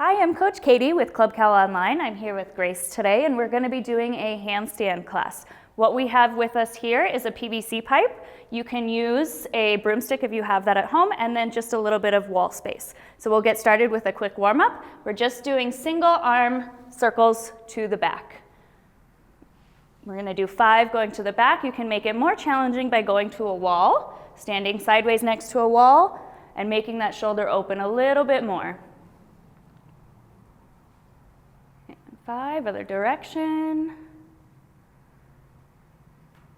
Hi, I'm Coach Katie with Club Cal Online. I'm here with Grace today, and we're going to be doing a handstand class. What we have with us here is a PVC pipe. You can use a broomstick if you have that at home, and then just a little bit of wall space. So we'll get started with a quick warm-up. We're just doing single arm circles to the back. We're going to do 5 going to the back. You can make it more challenging by going to a wall, standing sideways next to a wall, and making that shoulder open a little bit more. 5, other direction.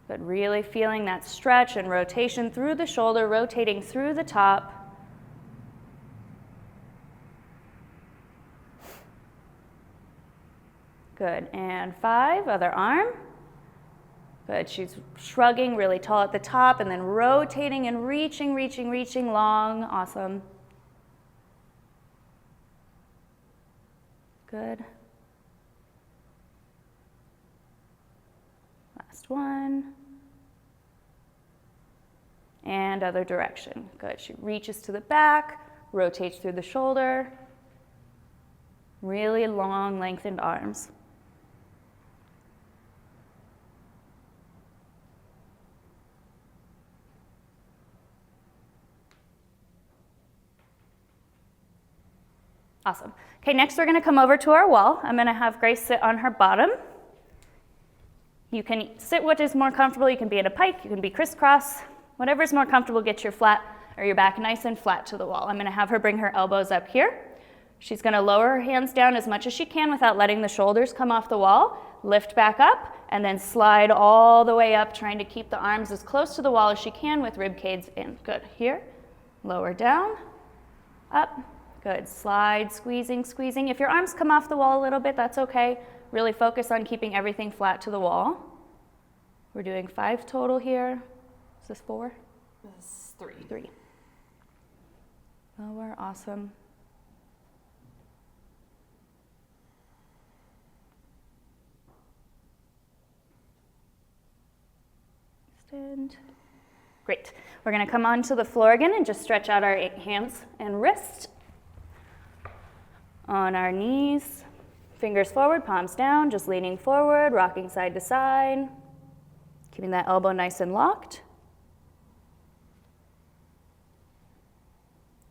But really feeling that stretch and rotation through the shoulder, rotating through the top. Good, and 5, other arm. Good, she's shrugging really tall at the top and then rotating and reaching long. Awesome. Good. Last one. And other direction. Good, she reaches to the back, rotates through the shoulder. Really long, lengthened arms. Awesome. Okay, next we're going to come over to our wall. I'm going to have Grace sit on her bottom. You can sit what is more comfortable. You can be in a pike, you can be crisscross. Whatever's more comfortable, get your back nice and flat to the wall. I'm going to have her bring her elbows up here. She's going to lower her hands down as much as she can without letting the shoulders come off the wall. Lift back up and then slide all the way up, trying to keep the arms as close to the wall as she can with rib cage in. Good. Here, lower down, up. Good, slide, squeezing. If your arms come off the wall a little bit, that's okay. Really focus on keeping everything flat to the wall. We're doing 5 total here. Is this 4? This is 3. 3. Lower, awesome. Extend. Great. We're going to come onto the floor again and just stretch out our hands and wrists. On our knees, fingers forward, palms down, just leaning forward, rocking side to side, keeping that elbow nice and locked.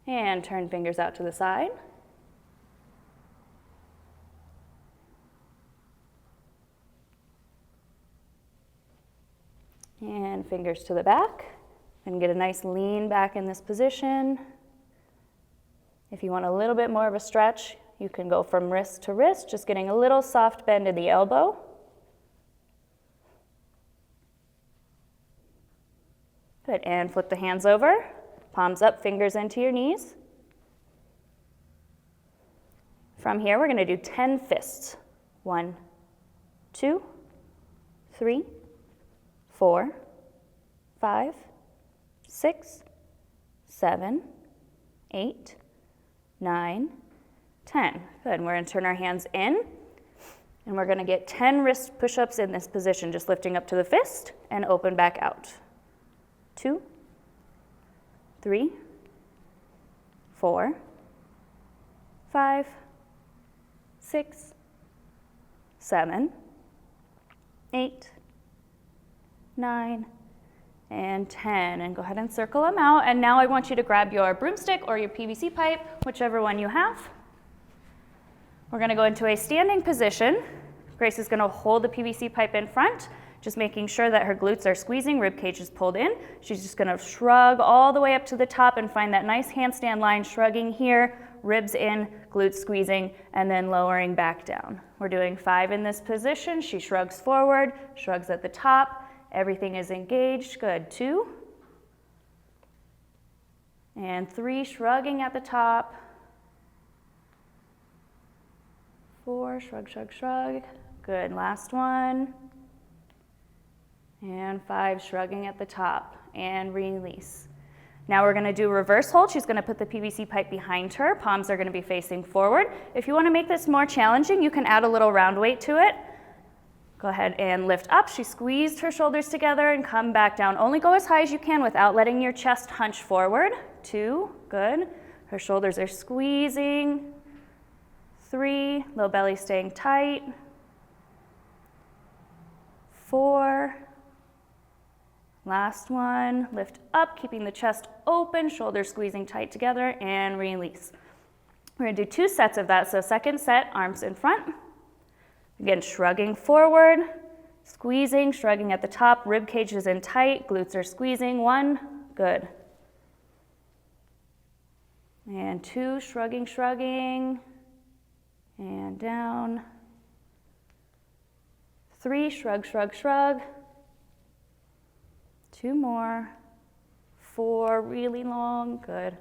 And turn fingers out to the side. And fingers to the back, and get a nice lean back in this position. If you want a little bit more of a stretch, you can go from wrist to wrist, just getting a little soft bend in the elbow. Good, and flip the hands over, palms up, fingers into your knees. From here, we're gonna do 10 fists. 1, 2, 3, 4, 5, 6, 7, 8, 9, 10. Good, and we're going to turn our hands in, and we're going to get 10 wrist push-ups in this position, just lifting up to the fist and open back out. 2, 3, 4, 5, 6, 7, 8, 9, and 10, and go ahead and circle them out. And now I want you to grab your broomstick or your PVC pipe, whichever one you have. We're going to go into a standing position. Grace is going to hold the PVC pipe in front, just making sure that her glutes are squeezing, rib cage is pulled in. She's just going to shrug all the way up to the top and find that nice handstand line, shrugging here, ribs in, glutes squeezing, and then lowering back down. We're doing 5 in this position. She shrugs forward, shrugs at the top. Everything is engaged. Good. 2. And 3, shrugging at the top. 4, shrug, shrug, shrug. Good. Last one. And 5, shrugging at the top. And release. Now we're going to do reverse hold. She's going to put the PVC pipe behind her. Palms are going to be facing forward. If you want to make this more challenging, you can add a little round weight to it. Go ahead and lift up. She squeezed her shoulders together and come back down. Only go as high as you can without letting your chest hunch forward. 2, good. Her shoulders are squeezing. 3, low belly staying tight. 4, last one, lift up, keeping the chest open, shoulders squeezing tight together, and release. We're gonna do 2 sets of that, so second set, arms in front. Again, shrugging forward, squeezing, shrugging at the top, rib cage is in tight, glutes are squeezing. 1, good. And 2, shrugging, shrugging, and down. 3, shrug, shrug, shrug. 2 more. 4, really long, good.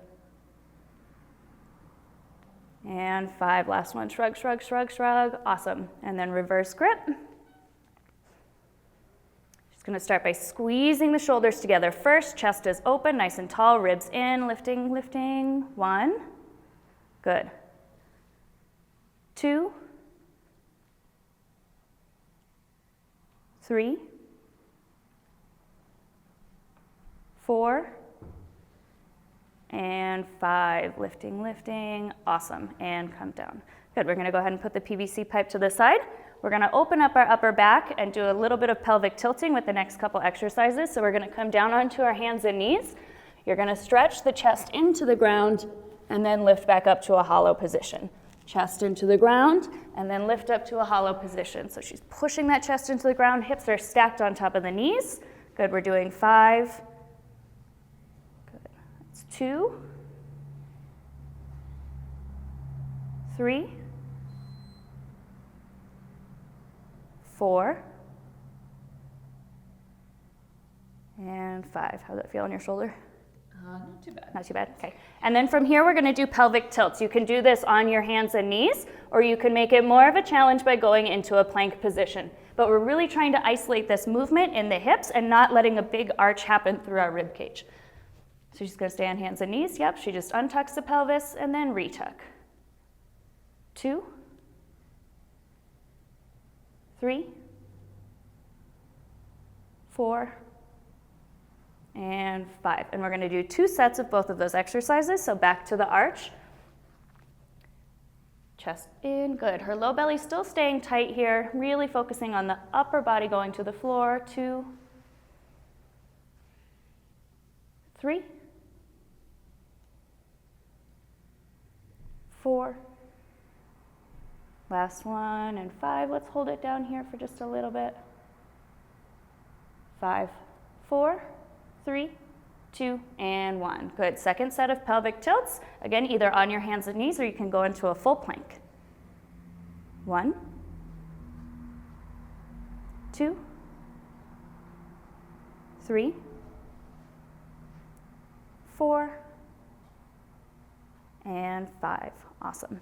And 5, last one, shrug, shrug, shrug, shrug, awesome. And then reverse grip. Just gonna start by squeezing the shoulders together. First, chest is open, nice and tall, ribs in, lifting, lifting. 1, good. 2, 3, 4, and 5, lifting, lifting, awesome, and come down. Good, we're gonna go ahead and put the PVC pipe to the side. We're gonna open up our upper back and do a little bit of pelvic tilting with the next couple exercises. So we're gonna come down onto our hands and knees. You're gonna stretch the chest into the ground and then lift back up to a hollow position. Chest into the ground and then lift up to a hollow position. So she's pushing that chest into the ground, hips are stacked on top of the knees. Good, we're doing 5. 2, 3, 4, and 5. How's that feel on your shoulder? Not too bad. Not too bad, okay. And then from here, we're gonna do pelvic tilts. You can do this on your hands and knees, or you can make it more of a challenge by going into a plank position. But we're really trying to isolate this movement in the hips and not letting a big arch happen through our rib cage. So she's gonna stay on hands and knees. Yep, she just untucks the pelvis and then retuck. 2, 3, 4, and 5. And we're gonna do 2 sets of both of those exercises. So back to the arch. Chest in, good. Her low belly still staying tight here, really focusing on the upper body going to the floor. 2, 3, 4, last one, and 5. Let's hold it down here for just a little bit. 5, 4, 3, 2, and 1. Good. Second set of pelvic tilts. Again, either on your hands and knees or you can go into a full plank. 1, 2, 3, 4, and 5. Awesome.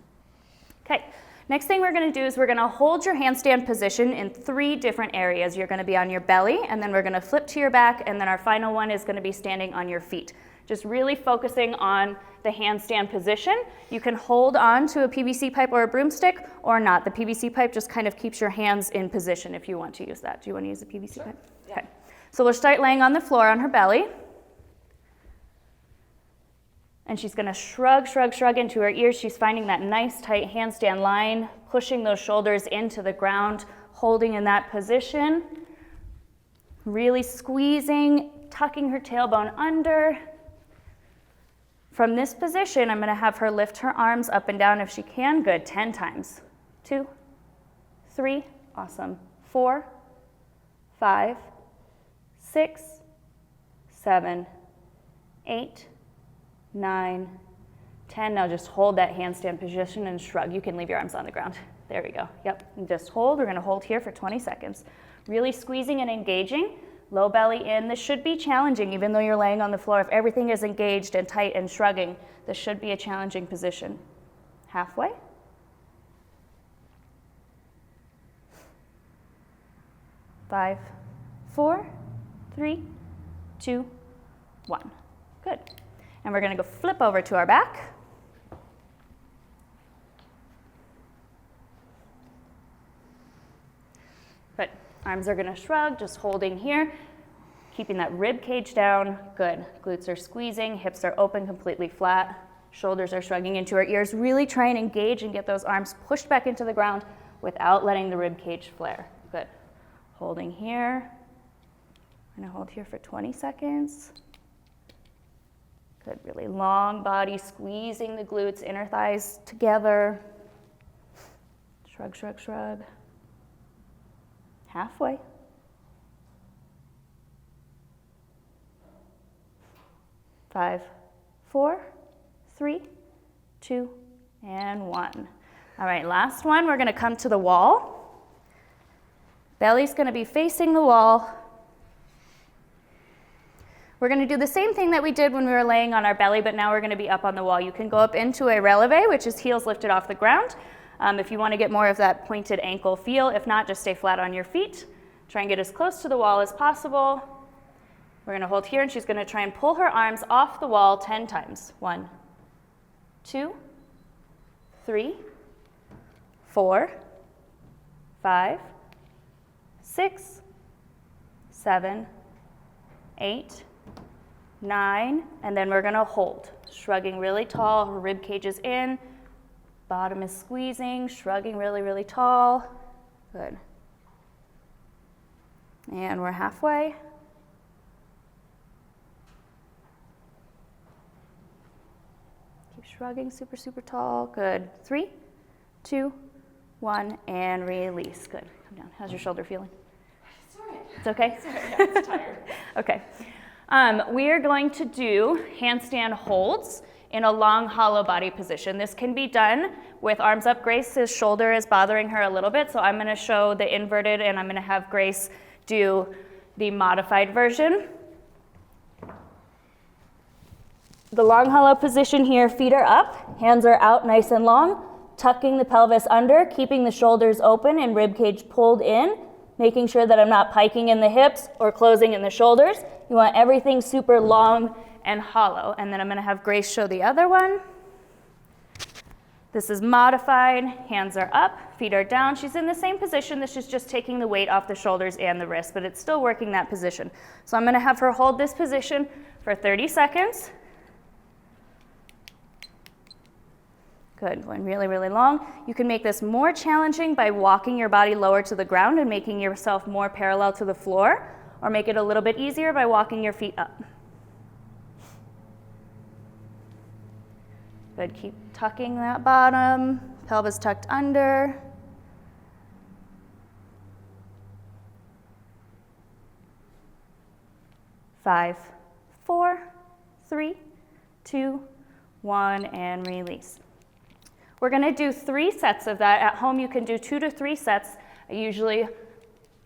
Okay, next thing we're gonna do is we're gonna hold your handstand position in 3 different areas. You're gonna be on your belly, and then we're gonna flip to your back, and then our final one is gonna be standing on your feet. Just really focusing on the handstand position. You can hold on to a PVC pipe or a broomstick or not. The PVC pipe just kind of keeps your hands in position if you want to use that. Do you want to use a PVC pipe? Yeah. Okay. So we'll start laying on the floor on her belly. And she's gonna shrug, shrug, shrug into her ears. She's finding that nice tight handstand line, pushing those shoulders into the ground, holding in that position. Really squeezing, tucking her tailbone under. From this position, I'm gonna have her lift her arms up and down if she can. Good, 10 times. 2, 3, awesome. 4, 5, 6, 7, 8, 9, 10. Now just hold that handstand position and shrug. You can leave your arms on the ground. There we go. Yep, and just hold. We're gonna hold here for 20 seconds. Really squeezing and engaging. Low belly in. This should be challenging even though you're laying on the floor. If everything is engaged and tight and shrugging, this should be a challenging position. Halfway. 5, 4, 3, 2, 1. Good. And we're gonna go flip over to our back. Good. Arms are gonna shrug, just holding here, keeping that rib cage down. Good. Glutes are squeezing, hips are open, completely flat. Shoulders are shrugging into her ears. Really try and engage and get those arms pushed back into the ground without letting the rib cage flare. Good. Holding here. I'm gonna hold here for 20 seconds. Good, really long body, squeezing the glutes, inner thighs together. Shrug, shrug, shrug. Halfway. Five, 4, 3, 2, and 1. All right, last one, we're gonna come to the wall. Belly's gonna be facing the wall. We're gonna do the same thing that we did when we were laying on our belly, but now we're gonna be up on the wall. You can go up into a releve, which is heels lifted off the ground. If you wanna get more of that pointed ankle feel, if not, just stay flat on your feet. Try and get as close to the wall as possible. We're gonna hold here, and she's gonna try and pull her arms off the wall 10 times. 1, 2, 3, 4, 5, 6, 7, 8, 9, and then we're gonna hold. Shrugging really tall, her rib cage is in, bottom is squeezing, shrugging really, really tall. Good. And we're halfway. Keep shrugging super, super tall. Good. 3, 2, 1, and release. Good. Come down. How's your shoulder feeling? It's all right. It's okay? It's all right. Yeah, it's tired. Okay. We are going to do handstand holds in a long hollow body position. This can be done with arms up. Grace's shoulder is bothering her a little bit, so I'm gonna show the inverted, and I'm gonna have Grace do the modified version. The long hollow position here, feet are up, hands are out nice and long, tucking the pelvis under, keeping the shoulders open and rib cage pulled in, making sure that I'm not piking in the hips or closing in the shoulders. You want everything super long and hollow. And then I'm gonna have Grace show the other one. This is modified, hands are up, feet are down. She's in the same position, this is just taking the weight off the shoulders and the wrist, but it's still working that position. So I'm gonna have her hold this position for 30 seconds. Good, going really, really long. You can make this more challenging by walking your body lower to the ground and making yourself more parallel to the floor, or make it a little bit easier by walking your feet up. Good, keep tucking that bottom, pelvis tucked under. Five, 4, 3, 2, 1, and release. We're gonna do 3 sets of that. At home, you can do 2 to 3 sets. I usually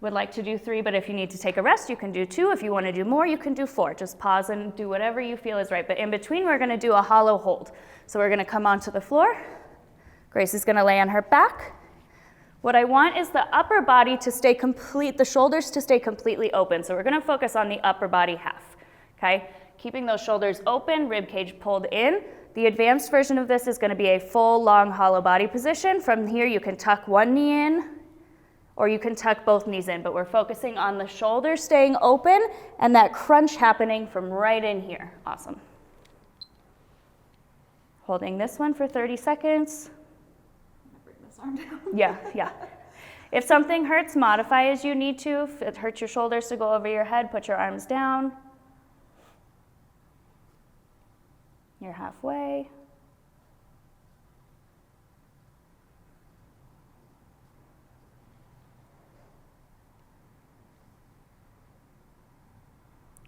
would like to do 3, but if you need to take a rest, you can do 2. If you wanna do more, you can do 4. Just pause and do whatever you feel is right. But in between, we're gonna do a hollow hold. So we're gonna come onto the floor. Grace is gonna lay on her back. What I want is the upper body to stay complete, the shoulders to stay completely open. So we're gonna focus on the upper body half, okay? Keeping those shoulders open, rib cage pulled in. The advanced version of this is gonna be a full, long, hollow body position. From here, you can tuck one knee in, or you can tuck both knees in, but we're focusing on the shoulders staying open and that crunch happening from right in here. Awesome. Holding this one for 30 seconds. Bring this arm down. Yeah. If something hurts, modify as you need to. If it hurts your shoulders to go over your head, put your arms down. You're halfway.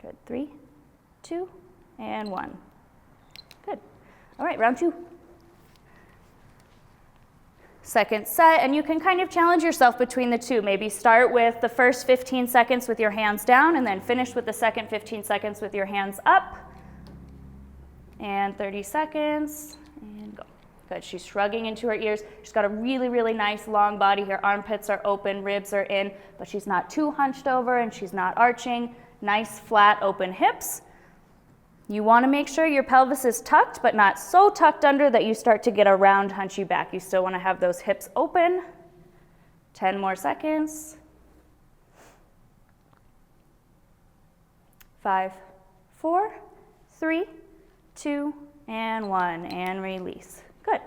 Good, 3, 2, and 1. Good. All right, round 2. Second set, and you can kind of challenge yourself between the two. Maybe start with the first 15 seconds with your hands down, and then finish with the second 15 seconds with your hands up. And 30 seconds, and go. Good, she's shrugging into her ears. She's got a really, really nice long body here. Armpits are open, ribs are in, but she's not too hunched over and she's not arching. Nice, flat, open hips. You wanna make sure your pelvis is tucked, but not so tucked under that you start to get a round, hunchy back. You still wanna have those hips open. 10 more seconds. 5, 4, 3, 2, and 1, and release. Good.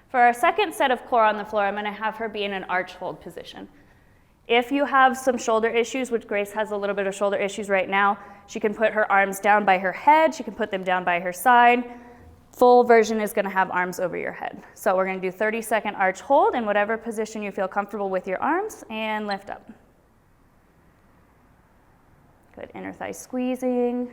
For our second set of core on the floor, I'm going to have her be in an arch hold position. If you have some shoulder issues, which Grace has a little bit of shoulder issues right now, she can put her arms down by her head, she can put them down by her side. Full version is going to have arms over your head. So we're going to do 30-second arch hold in whatever position you feel comfortable with your arms, and lift up. Good, inner thigh squeezing.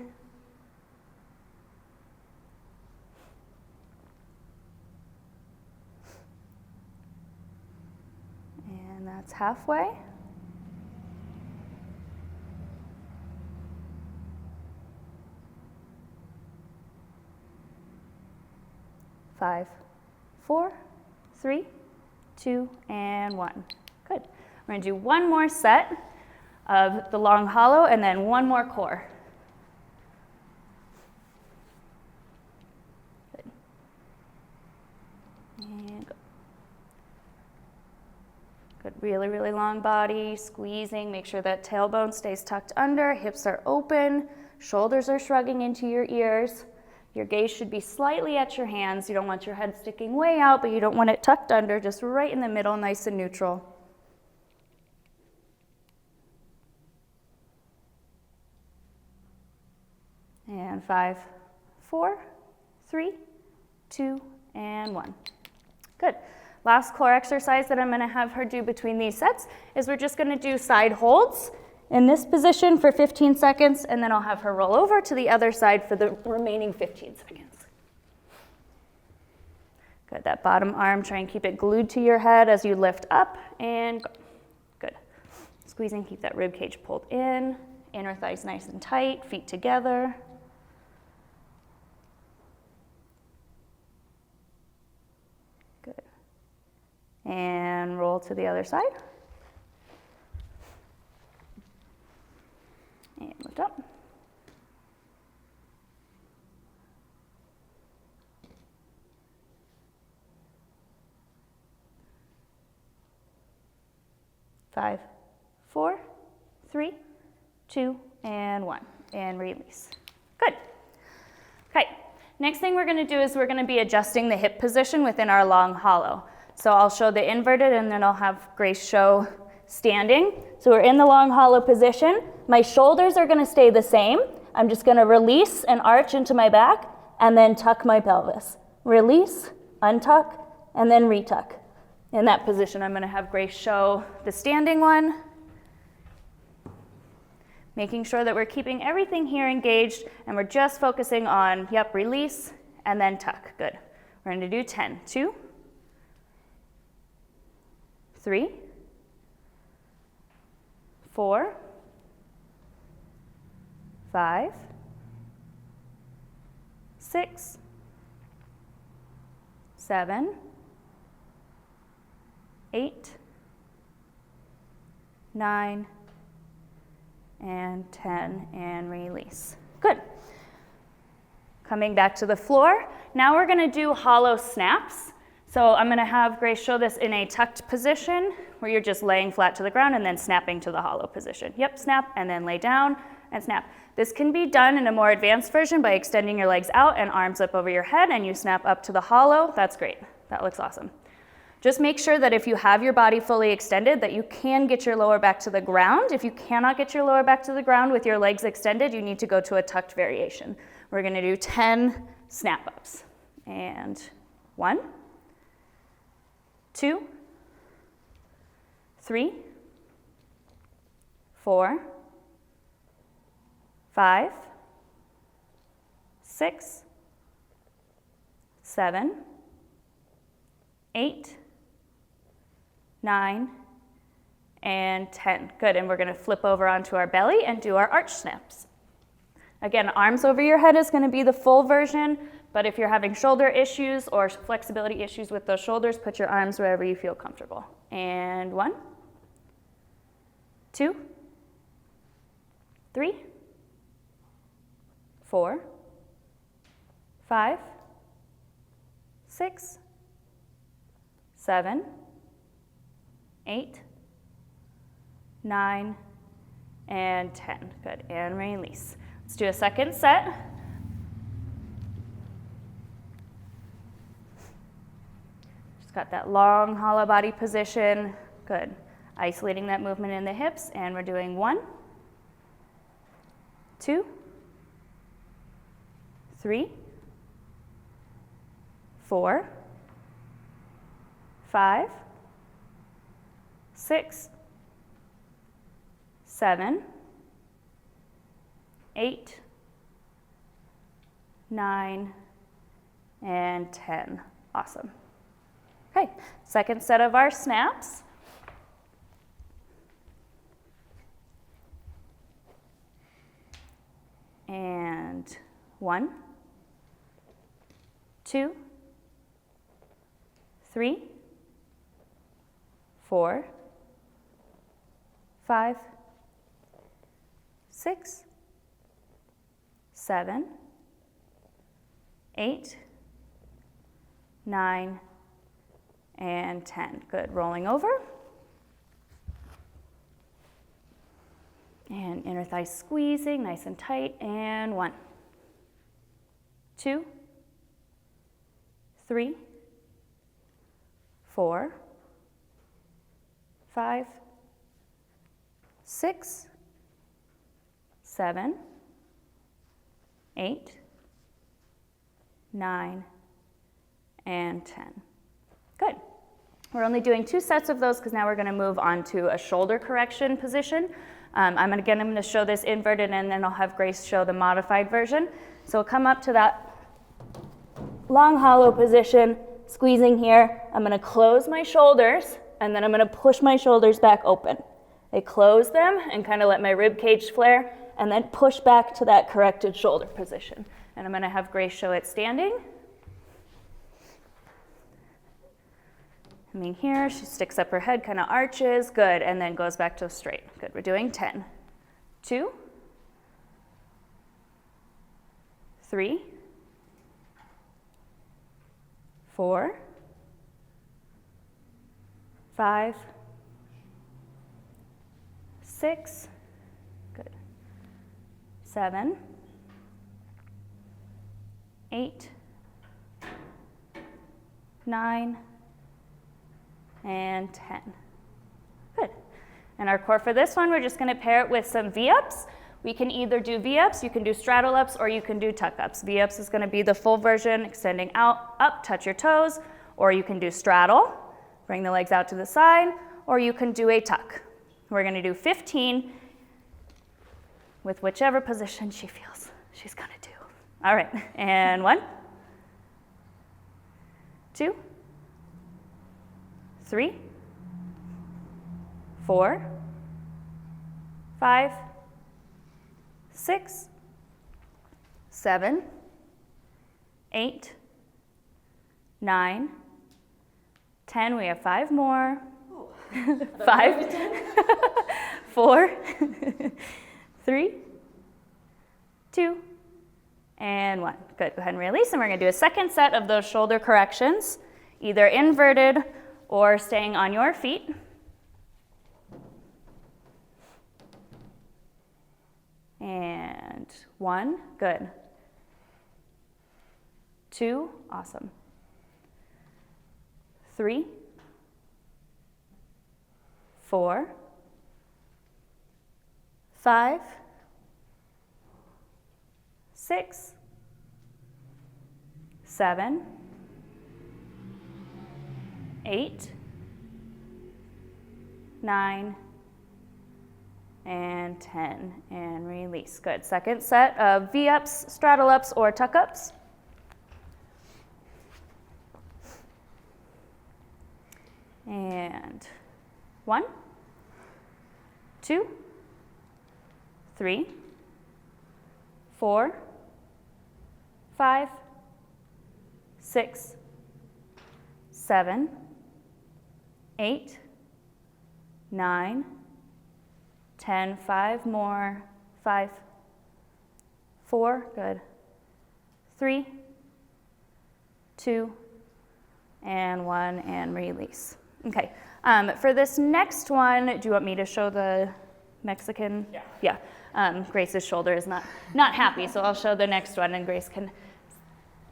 And that's halfway. Five, 4, 3, 2, and 1. Good. We're going to do one more set of the long hollow and then one more core. Good. And go. Good. Really, really long body, squeezing. Make sure that tailbone stays tucked under, hips are open, shoulders are shrugging into your ears. Your gaze should be slightly at your hands. You don't want your head sticking way out, but you don't want it tucked under, just right in the middle, nice and neutral. And 5, 4, 3, 2, and 1. Good. Last core exercise that I'm going to have her do between these sets is we're just going to do side holds in this position for 15 seconds, and then I'll have her roll over to the other side for the remaining 15 seconds. Good, that bottom arm, try and keep it glued to your head as you lift up, and go. Good. Squeezing, keep that rib cage pulled in, inner thighs nice and tight, feet together. Good. And roll to the other side. And lift up. Five, 4, 3, 2, and 1. And release. Good. Okay. Next thing we're going to do is we're going to be adjusting the hip position within our long hollow. So I'll show the inverted and then I'll have Grace show standing. So we're in the long hollow position. My shoulders are going to stay the same. I'm just going to release and arch into my back and then tuck my pelvis. Release, untuck, and then retuck. In that position, I'm going to have Grace show the standing one. Making sure that we're keeping everything here engaged and we're just focusing on, release and then tuck. Good. We're going to do 10. 2, 3, 4, 5, 6, 7, 8, 9, and 10, and release. Good. Coming back to the floor. Now we're going to do hollow snaps. So I'm going to have Grace show this in a tucked position where you're just laying flat to the ground and then snapping to the hollow position. Yep, snap, and then lay down and snap. This can be done in a more advanced version by extending your legs out and arms up over your head, and you snap up to the hollow. That's great. That looks awesome. Just make sure that if you have your body fully extended, that you can get your lower back to the ground. If you cannot get your lower back to the ground with your legs extended, you need to go to a tucked variation. We're going to do 10 snap-ups. And 1, 2, 3, 4, 5, 6, 7, 8, 9, and 10. Good, and we're going to flip over onto our belly and do our arch snaps. Again, arms over your head is going to be the full version, but if you're having shoulder issues or flexibility issues with those shoulders, put your arms wherever you feel comfortable. And 1, 2, 3, 4, 5, 6, 7, 8, 9, and 10. Good, and release. Let's do a second set. Got that long hollow body position. Good. Isolating that movement in the hips, and we're doing 1, 2, 3, 4, 5, 6, 7, 8, 9, and 10. Awesome. Okay, second set of our snaps. And 1, 2, 3, 4, 5, 6, 7, 8, 9, and 10. Good. Rolling over. And inner thigh squeezing, nice and tight. And 1, 2, 3, 4, 5, 6, 7, 8, 9, and 10. Good. We're only doing 2 sets of those because now we're going to move on to a shoulder correction position. I'm going to show this inverted, and then I'll have Grace show the modified version. So we'll come up to that long hollow position, squeezing here. I'm going to close my shoulders, and then I'm going to push my shoulders back open. I close them and kind of let my rib cage flare, and then push back to that corrected shoulder position. And I'm going to have Grace show it standing. Coming here, she sticks up her head, kind of arches, good, and then goes back to straight. Good, we're doing 10. 2, 3, 4, 5, 6, good, 7, 8, 9, and 10. Good. And our core for this one, we're just going to pair it with some V-ups. We can either do V-ups, you can do straddle ups, or you can do tuck ups. V-ups is going to be the full version, extending out, up, touch your toes, or you can do straddle, bring the legs out to the side, or you can do a tuck. We're going to do 15 with whichever position she feels she's going to do. All right, and 1, 2, 3, 4, 5, 6, 7, 8, 9, 10. We have 5 more. Oh, 5, 4, 3, 2, and 1. Good. Go ahead and release. And we're going to do a second set of those shoulder corrections, either inverted or staying on your feet. And 1, good. 2, awesome. 3, 4, 5, 6, 7, 8, 9, and 10, and release. Good. Second set of V-ups, straddle ups, or tuck ups. And 1, 2, 3, 4, 5, 6, 7, 8, 9, 10, 5 more, 5, 4, good, 3, 2, and 1, and release. Okay, for this next one, do you want me to show the Mexican? Yeah. Grace's shoulder is not happy, so I'll show the next one, and Grace can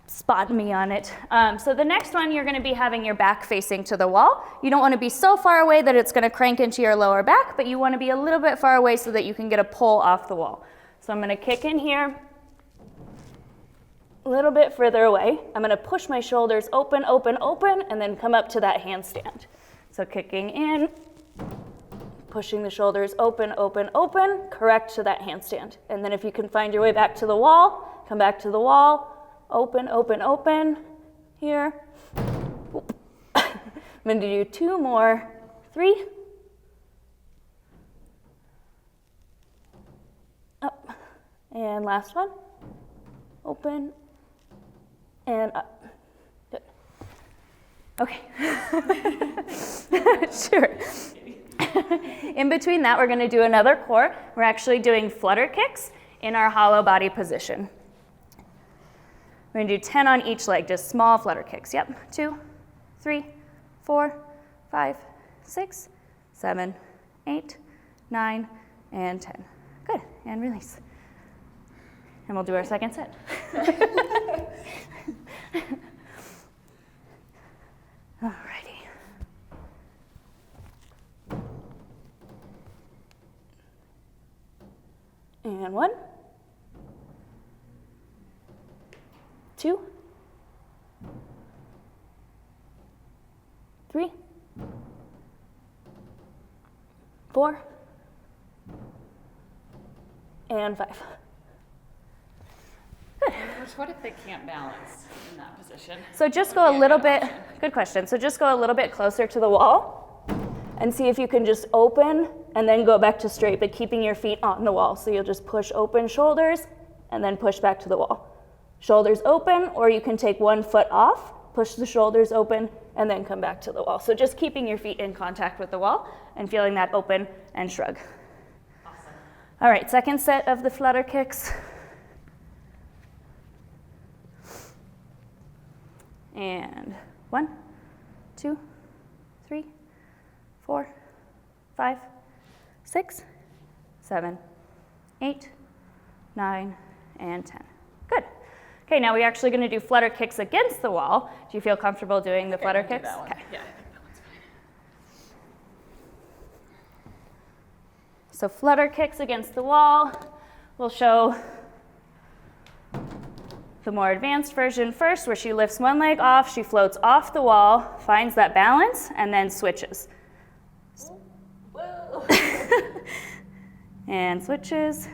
spot me on it. So the next one, you're going to be having your back facing to the wall. You don't want to be so far away that it's going to crank into your lower back, but you want to be a little bit far away so that you can get a pull off the wall. So I'm going to kick in here, a little bit further away. I'm going to push my shoulders open, open, open, and then come up to that handstand. So kicking in, pushing the shoulders open, open, open, correct to that handstand. And then if you can find your way back to the wall, come back to the wall, open, open, open, here. I'm going to do 2 more, 3. Up, and last one, open, and up. Good. Okay. Sure. In between that, we're going to do another core. We're actually doing flutter kicks in our hollow body position. We're going to do 10 on each leg, just small flutter kicks. Yep. 2, 3, 4, 5, 6, 7, 8, 9, and 10. Good. And release. And we'll do our second set. Alrighty. And 1, 2, 3, 4, and 5. Good. What if they can't balance in that position? So just go a little bit, good question. So just go a little bit closer to the wall and see if you can just open and then go back to straight, but keeping your feet on the wall. So you'll just push open shoulders and then push back to the wall. Shoulders open, or you can take 1 foot off, push the shoulders open, and then come back to the wall. So just keeping your feet in contact with the wall and feeling that open and shrug. Awesome. All right, second set of the flutter kicks. And 1, 2, 3, 4, 5, 6, 7, 8, 9, and 10. Good. Okay, now we're actually going to do flutter kicks against the wall. Do you feel comfortable doing the flutter kicks? Okay. Okay. Yeah, I think that one's fine. So flutter kicks against the wall. We'll show the more advanced version first, where she lifts 1 leg off, she floats off the wall, finds that balance, and then switches. Whoa. And switches,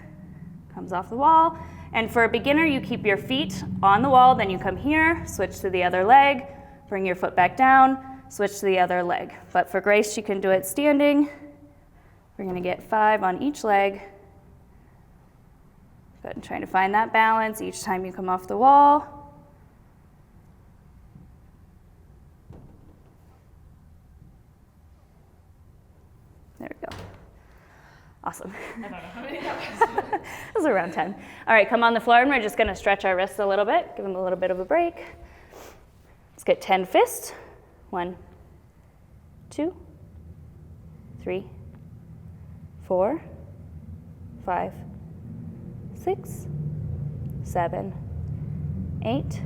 comes off the wall. And for a beginner, you keep your feet on the wall, then you come here, switch to the other leg, bring your foot back down, switch to the other leg. But for Grace, she can do it standing. We're gonna get 5 on each leg. Good, and trying to find that balance each time you come off the wall. There we go. Awesome. I don't know how many that was. That was around 10. All right, come on the floor, and we're just gonna stretch our wrists a little bit, give them a little bit of a break. Let's get 10 fists. 1, 2, 3, 4, 5, 6, 7, 8,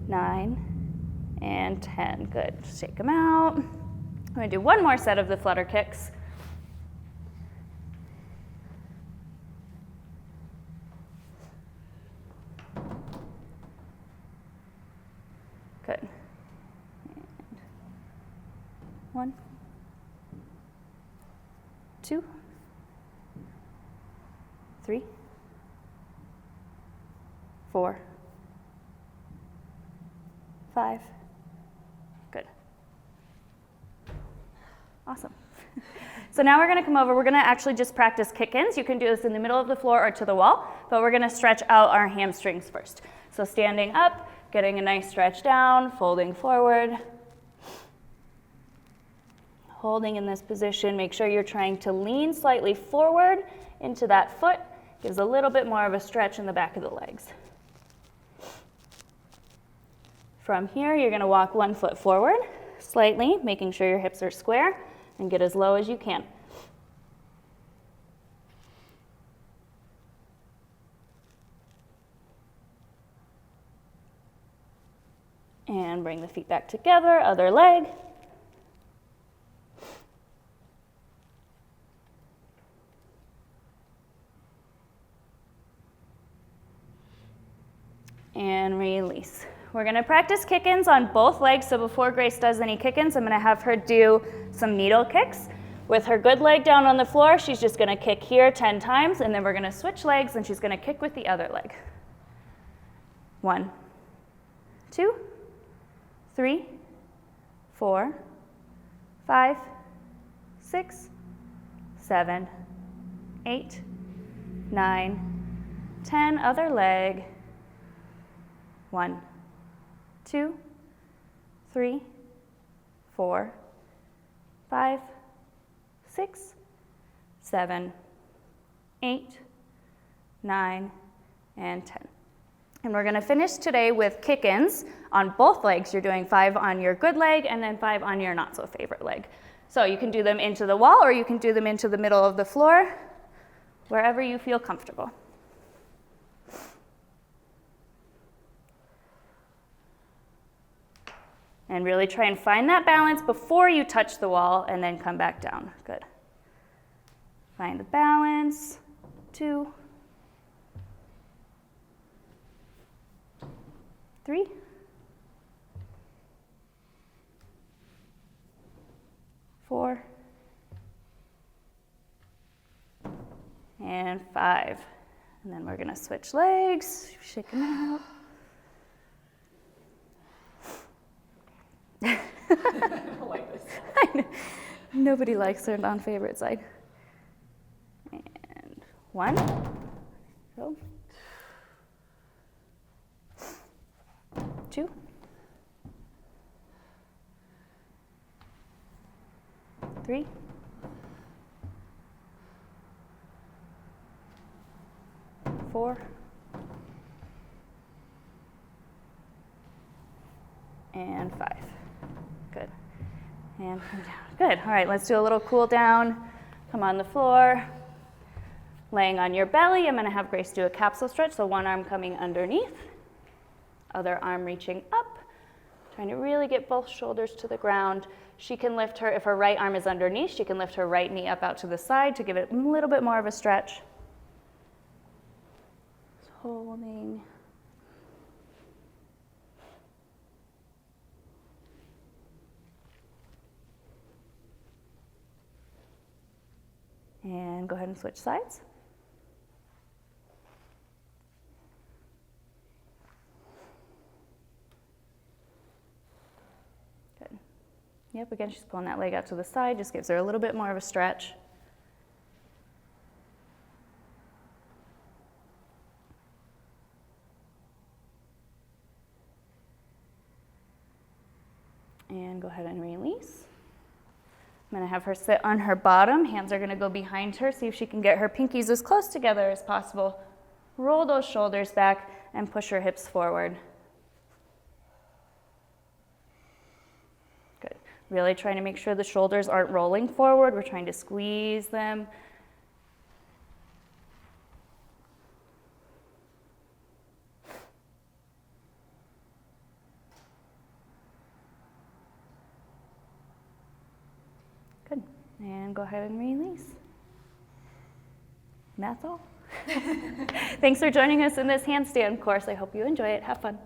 9, and 10. Good. Just shake them out. I'm going to do 1 more set of the flutter kicks. Good. And 1, 2, 3, 4, 5. Good. Awesome. So now we're going to come over. We're going to actually just practice kick-ins. You can do this in the middle of the floor or to the wall, but we're going to stretch out our hamstrings first. So standing up, getting a nice stretch down, folding forward. Holding in this position. Make sure you're trying to lean slightly forward into that foot. Gives a little bit more of a stretch in the back of the legs. From here, you're going to walk 1 foot forward slightly, making sure your hips are square, and get as low as you can. And bring the feet back together, other leg. And release. We're gonna practice kick-ins on both legs, so before Grace does any kick-ins, I'm gonna have her do some needle kicks. With her good leg down on the floor, she's just gonna kick here 10 times, and then we're gonna switch legs, and she's gonna kick with the other leg. 1, 2, 3, 4, 5, 6, 7, 8, 9, 10, other leg. 1, 2, 3, 4, 5, 6, 7, 8, 9, and 10. And we're gonna finish today with kick-ins on both legs. You're doing 5 on your good leg and then 5 on your not so favorite leg. So you can do them into the wall or you can do them into the middle of the floor, wherever you feel comfortable. And really try and find that balance before you touch the wall and then come back down. Good. Find the balance. 2, 3, 4, and 5. And then we're gonna switch legs, shake them out. I don't like this. I know. Nobody likes their non-favorite side. And 1, go. 2, 3, 4, and 5. Good. And come down. Good. All right, let's do a little cool down. Come on the floor. Laying on your belly, I'm going to have Grace do a capsule stretch, so one arm coming underneath, other arm reaching up, trying to really get both shoulders to the ground. She can lift her, if her right arm is underneath, she can lift her right knee up out to the side to give it a little bit more of a stretch. Just holding. And go ahead and switch sides. Good. Yep, again, she's pulling that leg out to the side, just gives her a little bit more of a stretch. And go ahead and release. I'm gonna have her sit on her bottom. Hands are gonna go behind her. See if she can get her pinkies as close together as possible. Roll those shoulders back and push her hips forward. Good. Really trying to make sure the shoulders aren't rolling forward. We're trying to squeeze them. Good. And go ahead and release. And that's all. Thanks for joining us in this handstand course. I hope you enjoy it. Have fun.